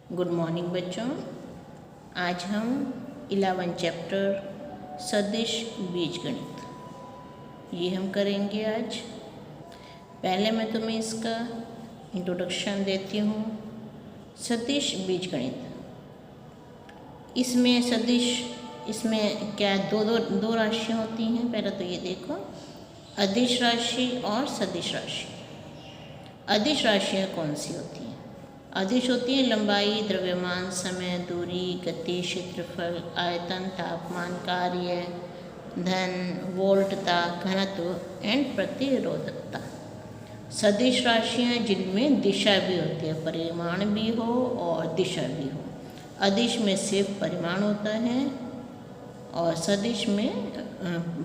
Good morning बच्चों। आज हम 11 चैप्टर सदिश बीजगणित ये हम करेंगे आज। पहले मैं तुम्हें इसका इंट्रोडक्शन देती हूँ। सदिश बीजगणित, इसमें सदिश, इसमें क्या दो राशियाँ होती हैं। पहले तो ये देखो, अदिश राशि और सदिश राशि। अदिश राशियाँ कौन सी होती हैं? अदिश होती हैं लंबाई, द्रव्यमान, समय, दूरी, गति, क्षेत्रफल, आयतन, तापमान, कार्य, धन, वोल्टता, घनत्व एंड प्रतिरोधकता। सदिश राशियाँ जिनमें दिशा भी होती है, परिमाण भी हो और दिशा भी हो। अदिश में सिर्फ परिमाण होता है और सदिश में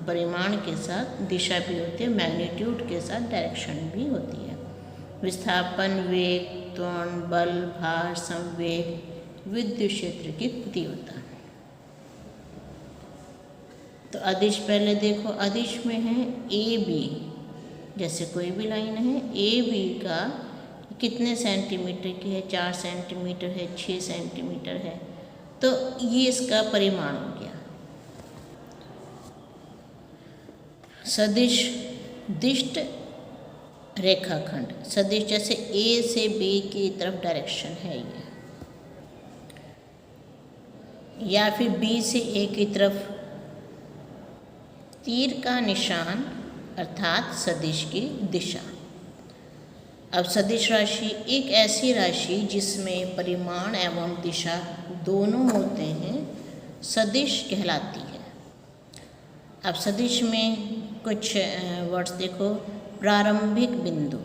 परिमाण के साथ दिशा भी होती है, मैग्नीट्यूड के साथ डायरेक्शन भी होती है। विस्थापन, वेग, त्वरण, बल, भार, संवेग, विद्युत क्षेत्र की तीव्रता। तो अदिश पहले देखो, अदिश में है ए बी। जैसे कोई भी लाइन है, ए बी का कितने सेंटीमीटर की है? 4 सेंटीमीटर है, 6 सेंटीमीटर है। तो ये इसका परिमाण हो गया। सदिश दिष्ट रेखाखंड, सदिश जैसे ए से बी की तरफ डायरेक्शन है ये, या फिर बी से ए की तरफ तीर का निशान अर्थात सदिश की दिशा। अब सदिश राशि एक ऐसी राशि जिसमें परिमाण एवं दिशा दोनों होते हैं, सदिश कहलाती है। अब सदिश में कुछ वर्ड्स देखो। प्रारंभिक बिंदु,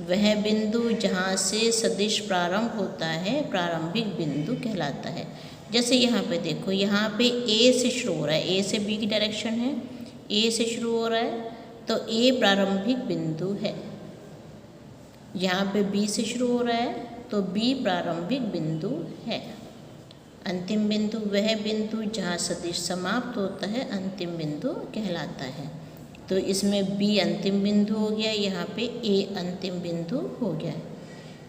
वह बिंदु जहाँ से सदिश प्रारंभ होता है प्रारंभिक बिंदु कहलाता है। जैसे यहाँ पे देखो, यहाँ पे ए से शुरू हो रहा है, ए से बी की डायरेक्शन है, ए से शुरू हो रहा है तो ए प्रारंभिक बिंदु है। यहाँ पे बी से शुरू हो रहा है तो बी प्रारंभिक बिंदु है। अंतिम बिंदु, वह बिंदु जहाँ सदिश समाप्त होता है अंतिम बिंदु कहलाता है। तो इसमें बी अंतिम बिंदु हो गया, यहाँ पे ए अंतिम बिंदु हो गया,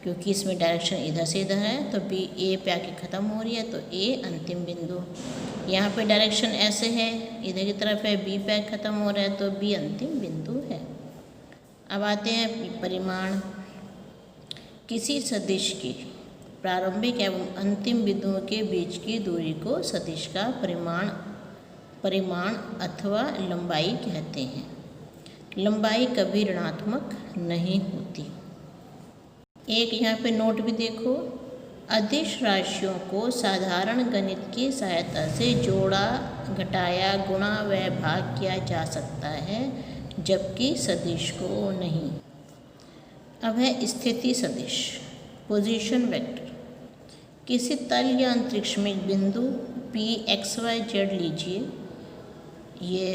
क्योंकि इसमें डायरेक्शन इधर से इधर है तो बी ए पे आके ख़त्म हो रही है तो ए अंतिम बिंदु। यहाँ पे डायरेक्शन ऐसे है, इधर की तरफ है, बी पे आके ख़त्म हो रहा है तो बी अंतिम बिंदु है। अब आते हैं परिमाण। किसी सदिश की प्रारंभिक एवं अंतिम बिंदुओं के बीच की दूरी को सदिश का परिमाण अथवा लंबाई कहते हैं। लंबाई कभी ऋणात्मक नहीं होती। एक यहाँ पे नोट भी देखो, अदिश राशियों को साधारण गणित की सहायता से जोड़ा, घटाया, गुणा व भाग किया जा सकता है, जबकि सदिश को नहीं। अब है स्थिति सदिश, पोजीशन वेक्टर। किसी तल या अंतरिक्ष में एक बिंदु P x y z लीजिए। ये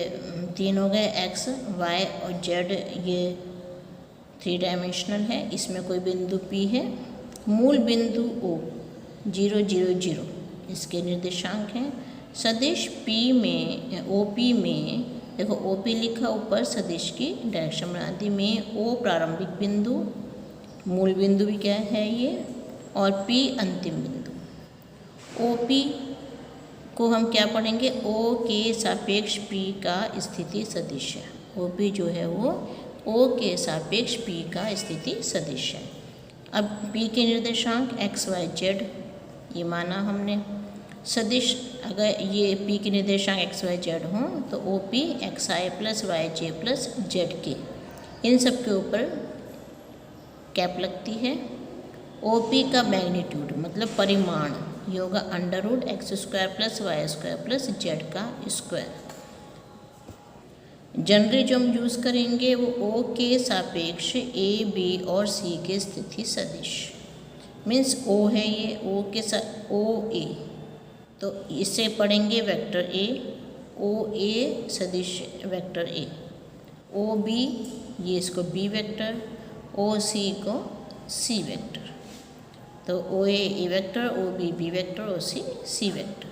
तीन हो गए, x, y और z, ये 3 डायमेंशनल है। इसमें कोई बिंदु P है। मूल बिंदु O 0 0 0 इसके निर्देशांक हैं। सदिश P में OP में देखो, OP लिखा ऊपर, सदिश की डायरेक्शन बना दी में O प्रारंभिक बिंदु, मूल बिंदु भी क्या है ये, और P अंतिम बिंदु। OP को हम क्या पढ़ेंगे? O के सापेक्ष P का स्थिति सदिश है। OP जो है वो O के सापेक्ष P का स्थिति सदिश है। अब P के निर्देशांक x y z ये माना हमने। सदिश अगर ये P के निर्देशांक x y z हों तो OP xi plus Y J plus Z के, इन सब के ऊपर कैप लगती है। OP का मैग्नीट्यूड मतलब परिमाण ये होगा √x² plus y² plus z का स्क्वायर। जनरली जो हम यूज़ करेंगे वो O के सापेक्ष A, B और C के स्थिति सदिश, मीन्स O है ये, O के साथ OA, तो इसे पढ़ेंगे वेक्टर A, OA सदिश वेक्टर A, OB ये इसको B वेक्टर, OC को C वेक्टर। तो OA A vector, OB B vector, OC C vector.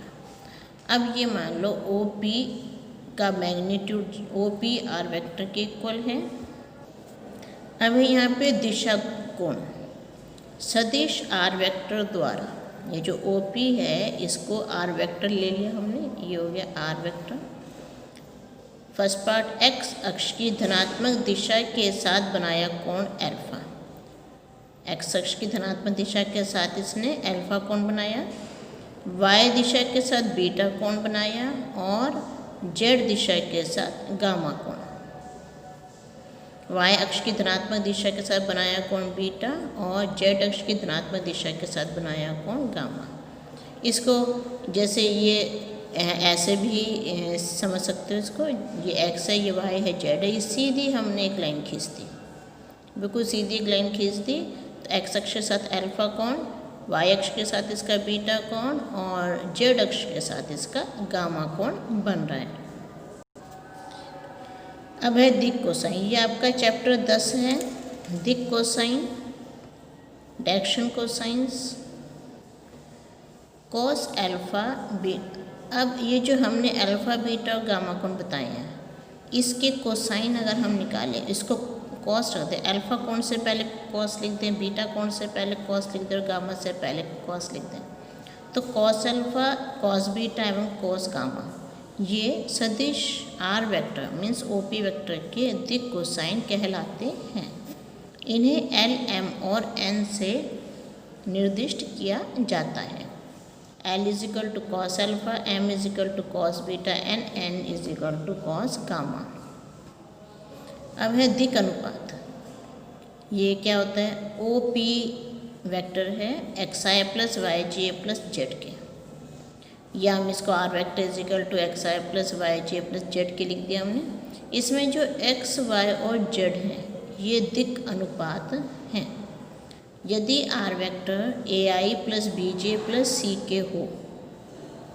अब ये मान लो OP का मैग्नीट्यूड OP R वेक्टर के इक्वल है। अब यहाँ पे दिशा कोण, सदिश आर वेक्टर द्वारा, ये जो OP है इसको आर वेक्टर ले लिया हमने, ये हो गया R vector. First part, X अक्ष की धनात्मक दिशा के साथ बनाया कोण अल्फा। एक्स अक्ष की धनात्मक दिशा के साथ इसने अल्फा कोण बनाया, वाई दिशा के साथ बीटा कोण बनाया और जेड दिशा के साथ गामा कोण। वाई अक्ष की धनात्मक दिशा के साथ बनाया कोण बीटा और जेड अक्ष की धनात्मक दिशा के साथ बनाया कोण गामा। इसको जैसे ये ऐसे भी समझ सकते हो इसको, ये एक्स है, ये वाई है, जेड है, ये सीधी हमने एक लाइन खींच दी, बिल्कुल सीधी एक लाइन खींच दी। तो एक्स अक्ष के साथ अल्फा कोण, वाई अक्ष के साथ इसका बीटा कोण और जेड अक्ष के साथ इसका गामा कोण बन रहा है। अब है दिक् कोसाइन, ये आपका चैप्टर 10 है, दिक् cosine, direction cosines, cos alpha beta. अब ये जो हमने अल्फा बीटा और गामा कोण बताए हैं, इसके कोसाइन अगर हम निकालें, इसको कॉस रख दें, अल्फा कोण से पहले कॉस लिख दें, बीटा कोण से पहले कॉस लिख दें और गामा से पहले कॉस लिख दें, तो कॉस अल्फा, कॉस बीटा एवं कॉस गामा ये सदिश R vector means OP vector के दिक् कोसाइन कहलाते हैं। इन्हें L, M और N से निर्दिष्ट किया जाता है। L is equal to cos alpha, M is equal to cos beta and N is equal to cos gamma. अब है दिक् अनुपात, ये क्या होता है, OP वेक्टर है xi plus Y J plus Z K, या हम इसको R vector is equal to xi plus Y J plus Z K लिख दिया हमने। इसमें जो x, y और z हैं ये दिक् अनुपात हैं। यदि R vector ai plus bj plus ck हो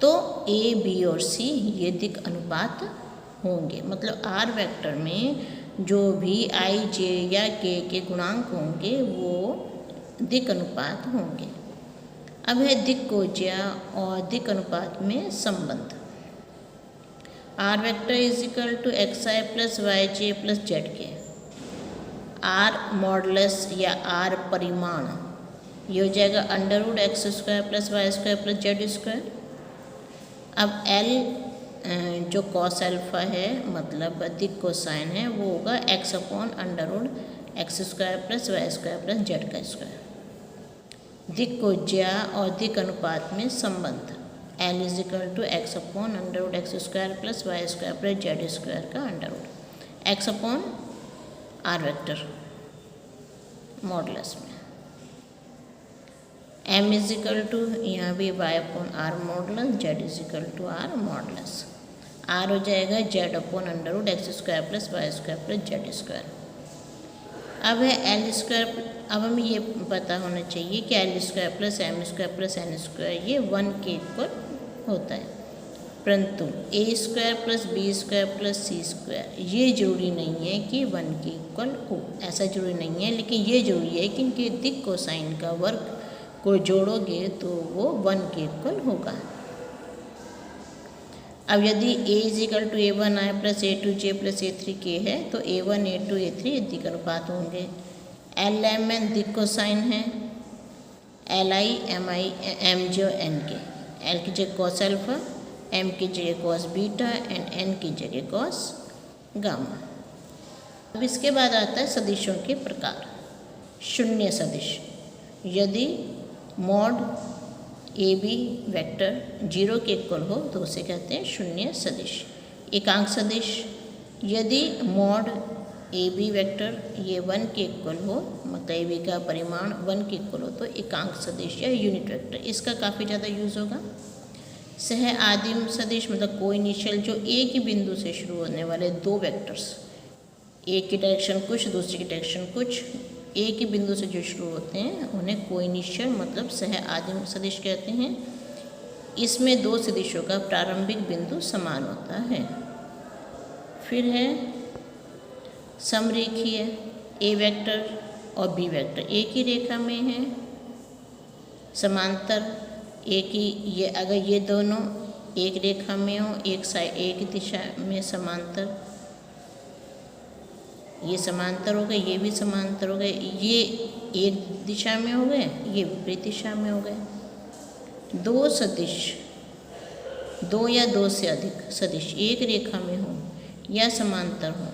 तो a, b और c ये दिक् अनुपात होंगे। मतलब आर वेक्टर में जो भी i, j या k के गुणांक होंगे वो दिक् अनुपात होंगे। अब है दिक् कोज्या और दिक् अनुपात में संबंध। R vector is equal to xi plus Y J plus Z K, R modulus या आर परिमाण ये हो जाएगा √x² plus Y square plus Z square. अब L जो कॉस अल्फा है मतलब दिक् कोसाइन है वो होगा x/√x² plus Y square plus Z का स्क्वायर। दिक् कोज्या और दिक् अनुपात में संबंध, L is equal to x/√x² plus Y square plus Z square का √ x upon R vector modulus में, M इज इक्वल टू यहाँ भी y upon R modulus, Z is equal to R modulus, R हो जाएगा Z upon √x² plus Y square plus Z square. अब है L², अब हमें ये पता होना चाहिए कि L² plus M² plus N² ये 1 के इक्वल होता है, परंतु A² plus B² plus C² ये जरूरी नहीं है कि 1 के इक्वल हो, ऐसा जरूरी नहीं है, लेकिन ये जरूरी है कि इनके दिक् कोसाइन का वर्ग को जोड़ोगे तो वो 1 के इक्वल होगा। अब यदि A is equal to A1 I plus A2J plus A3K है तो A1, A2, A3 दिक् अनुपात होंगे। L, M, N दिक् कोसाइन है, Li, Mi, Mj और Nk, L की जगह कॉस अल्फा, M की जगह कॉस बीटा एंड N की जगह कॉस गामा। अब इसके बाद आता है सदिशों के प्रकार। शून्य सदिश, यदि मॉड AB वेक्टर 0 के इक्वल हो तो उसे कहते हैं शून्य सदिश। एकांक सदिश, यदि मॉड AB वेक्टर ये 1 के इक्वल हो, मतलब AB का परिमाण 1 के इक्वल हो तो एकांक सदिश या यूनिट वेक्टर, इसका काफ़ी ज़्यादा यूज़ होगा। सह आदिम सदिश मतलब को इनिशियल, जो एक ही बिंदु से शुरू होने वाले दो वेक्टर्स, एक की डायरेक्शन कुछ दूसरी की डायरेक्शन कुछ, एक ही बिंदु से जो शुरू होते हैं उन्हें कोइनिशियल मतलब सह आदिम सदिश कहते हैं। इसमें दो सदिशों का प्रारंभिक बिंदु समान होता है। फिर है समरेखीय, ए वेक्टर और बी वेक्टर एक ही रेखा में है, समांतर एक ही, ये अगर ये दोनों एक रेखा में हो, एक साइड एक दिशा में समांतर, ये समांतर हो गए, ये भी समांतर हो गए, ये एक दिशा में हो गए, ये विपरीत दिशा में हो गए। दो सदिश, दो या दो से अधिक सदिश एक रेखा में हो या समांतर हो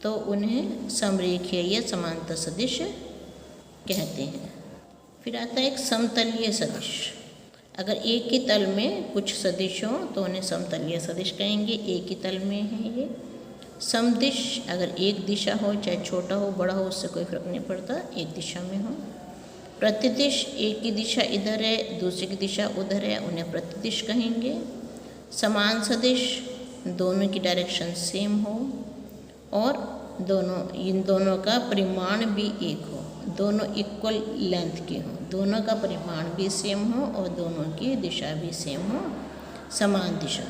तो उन्हें समरेखीय या समांतर सदिश कहते हैं। फिर आता है एक समतलीय सदिश। अगर एक ही तल में कुछ सदिश हो तो उन्हें समतलीय सदिश कहेंगे। एक ही तल में है ये। समदिश, अगर एक दिशा हो, चाहे छोटा हो बड़ा हो, उससे कोई फर्क नहीं पड़ता, एक दिशा में हो। प्रतिदिश, एक की दिशा इधर है, दूसरी की दिशा उधर है, उन्हें प्रतिदिश कहेंगे। समान सदिश, दोनों की डायरेक्शन सेम हो और इन दोनों का परिमाण भी एक हो, दोनों इक्वल लेंथ के हों, दोनों का परिमाण भी सेम हो और दोनों की दिशा भी सेम हो। समान दिशा,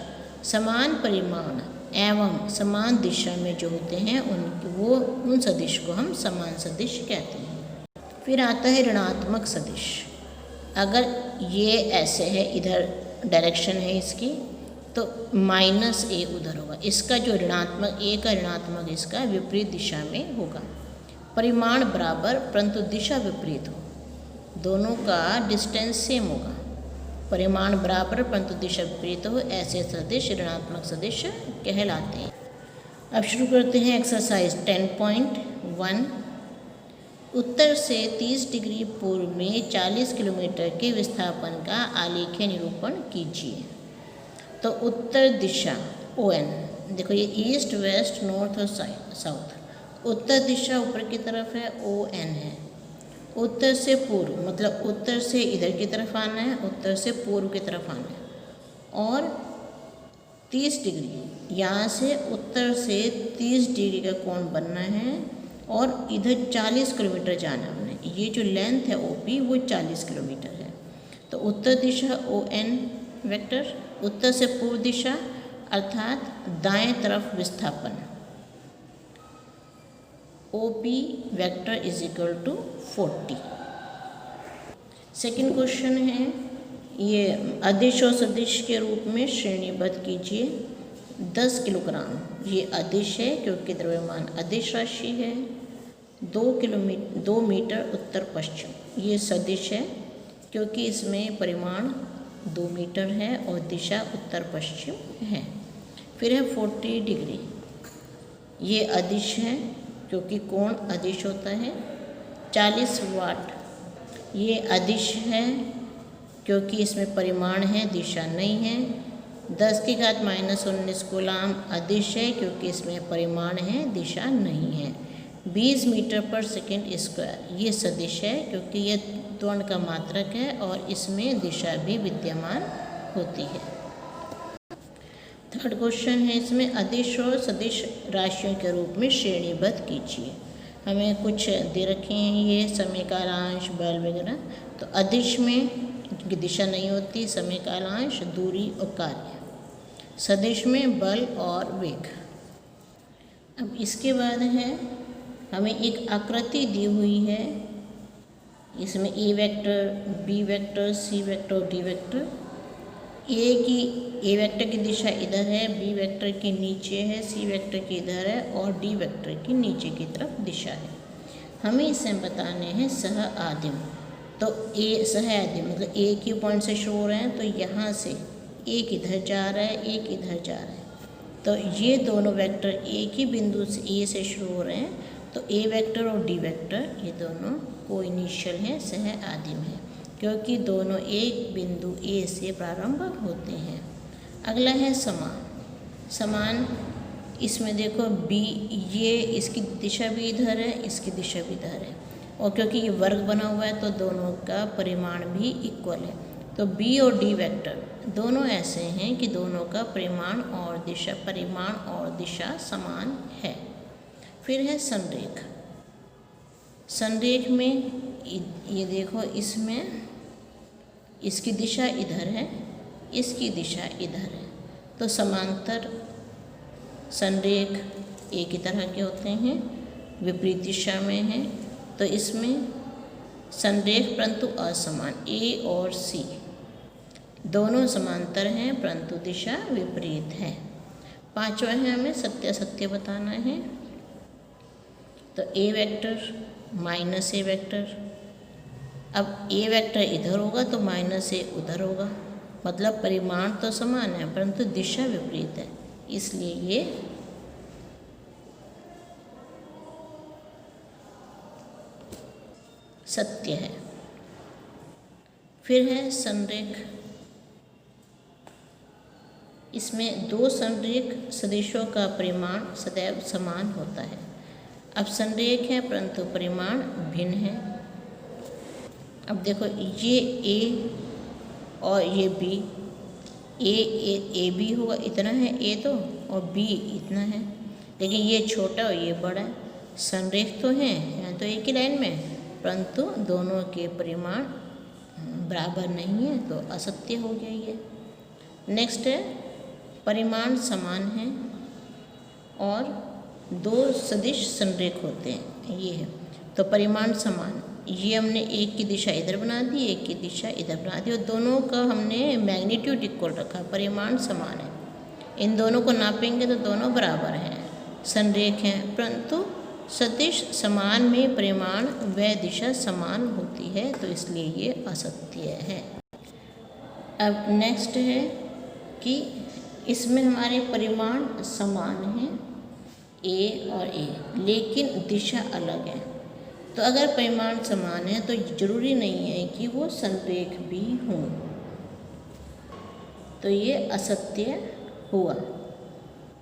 समान परिमाण एवं समान दिशा में जो होते हैं उन सदिश को हम समान सदिश कहते हैं। फिर आता है ऋणात्मक सदिश। अगर ये ऐसे है, इधर डायरेक्शन है इसकी, तो -a उधर होगा। इसका जो ऋणात्मक a का ऋणात्मक इसका विपरीत दिशा में होगा। परिमाण बराबर परंतु दिशा विपरीत हो, दोनों का डिस्टेंस सेम होगा। परिमाण बराबर परंतु दिशा विपरीत हो, ऐसे सदिश ऋणात्मक सदिश कहलाते हैं। अब शुरू करते हैं एक्सरसाइज 10.1। उत्तर से 30 डिग्री पूर्व में 40 किलोमीटर के विस्थापन का आलेखीय निरूपण कीजिए। तो उत्तर दिशा ON, देखो ये ईस्ट वेस्ट नॉर्थ और साउथ। उत्तर दिशा ऊपर की तरफ है, ON है। उत्तर से पूर्व मतलब उत्तर से इधर की तरफ आना है, उत्तर से पूर्व की तरफ आना है। और 30 डिग्री, यहाँ से उत्तर से 30 डिग्री का कोण बनना है और इधर 40 किलोमीटर जाना है हमने। ये जो लेंथ है OP वो 40 किलोमीटर है। तो उत्तर दिशा ON वेक्टर, उत्तर से पूर्व दिशा अर्थात दाएं तरफ विस्थापन OP vector is equal to 40। Second question है, ये अदिश और सदिश के रूप में श्रेणीबद्ध कीजिए। 10 किलोग्राम ये अदिश है क्योंकि द्रव्यमान अदिश राशि है। 2 मीटर उत्तर पश्चिम ये सदिश है क्योंकि इसमें परिमाण 2 मीटर है और दिशा उत्तर पश्चिम है। फिर है 40 डिग्री, ये अदिश है क्योंकि कोण अदिश होता है। 40 वाट ये अदिश है क्योंकि इसमें परिमाण है, दिशा नहीं है। 10⁻⁻19 कूलाम अदिश है क्योंकि इसमें परिमाण है, दिशा नहीं है। 20 मीटर पर सेकंड स्क्वायर ये सदिश है क्योंकि ये त्वरण का मात्रक है और इसमें दिशा भी विद्यमान होती है। थर्ड क्वेश्चन है, इसमें अदिश और सदिश राशियों के रूप में श्रेणीबद्ध कीजिए। हमें कुछ दे रखे हैं ये समय कालांश बल वगैरह। तो अदिश में दिशा नहीं होती, समय कालांश दूरी और कार्य। सदिश में बल और वेग। अब इसके बाद है हमें एक आकृति दी हुई है, इसमें ए vector, B vector, C vector और डी वेक्टर। ए वेक्टर की दिशा इधर है, बी वेक्टर की नीचे है, सी वेक्टर की इधर है और डी वेक्टर की नीचे की तरफ दिशा है। हमें इसे बताने हैं सह आदिम। तो ए सह आदिम मतलब एक ही पॉइंट से शुरू हो रहे हैं, तो यहाँ से एक इधर जा रहा है, एक इधर जा रहा है। तो ये दोनों वेक्टर एक ही बिंदु से ए से शुरू हो रहे हैं, तो ए वेक्टर और डी वेक्टर ये दोनों को इनिशियल हैं, सह आदिम है क्योंकि दोनों एक बिंदु ए से प्रारंभ होते हैं। अगला है समान। समान इसमें देखो बी, ये इसकी दिशा भी इधर है, इसकी दिशा भी इधर है और क्योंकि ये वर्ग बना हुआ है तो दोनों का परिमाण भी इक्वल है। तो बी और डी वेक्टर दोनों ऐसे हैं कि दोनों का परिमाण और दिशा समान है। फिर है संरेख। संरेख में ये देखो, इसमें इसकी दिशा इधर है, इसकी दिशा इधर है, तो समांतर संरेख एक ही तरह के होते हैं, विपरीत दिशा में है। तो इसमें संरेख परंतु असमान, ए और सी दोनों समांतर हैं परंतु दिशा विपरीत है। पांचवा है हमें सत्यासत्य बताना है। तो ए वेक्टर माइनस ए वेक्टर। अब ए वेक्टर इधर होगा तो माइनस ए उधर होगा, मतलब परिमाण तो समान है परंतु दिशा विपरीत है, इसलिए ये सत्य है। फिर है संरेख। इसमें दो संरेख सदिशों का परिमाण सदैव समान होता है। अब संरेख है परंतु परिमाण भिन्न है। अब देखो ये ए और ये बी, ए बी होगा इतना है ए तो, और बी इतना है, लेकिन ये छोटा और ये बड़ा है। संरेख तो हैं यहाँ तो एक ही लाइन में, परंतु दोनों के परिमाण बराबर नहीं है तो असत्य हो गया ये। नेक्स्ट है परिमाण समान है और दो सदिश संरेख होते हैं, ये है तो परिमाण समान। ये हमने एक की दिशा इधर बना दी, एक की दिशा इधर बना दी और दोनों का हमने मैग्नीट्यूड इक्वल रखा, परिमाण समान है। इन दोनों को नापेंगे तो दोनों बराबर हैं, संरेख हैं, परंतु सदिश समान में परिमाण व दिशा समान होती है तो इसलिए ये असत्य है। अब नेक्स्ट है कि इसमें हमारे परिमाण समान हैं ए और ए, लेकिन दिशा अलग है। तो अगर परिमाण समान है तो जरूरी नहीं है कि वो संरेख भी हों, तो ये असत्य हुआ।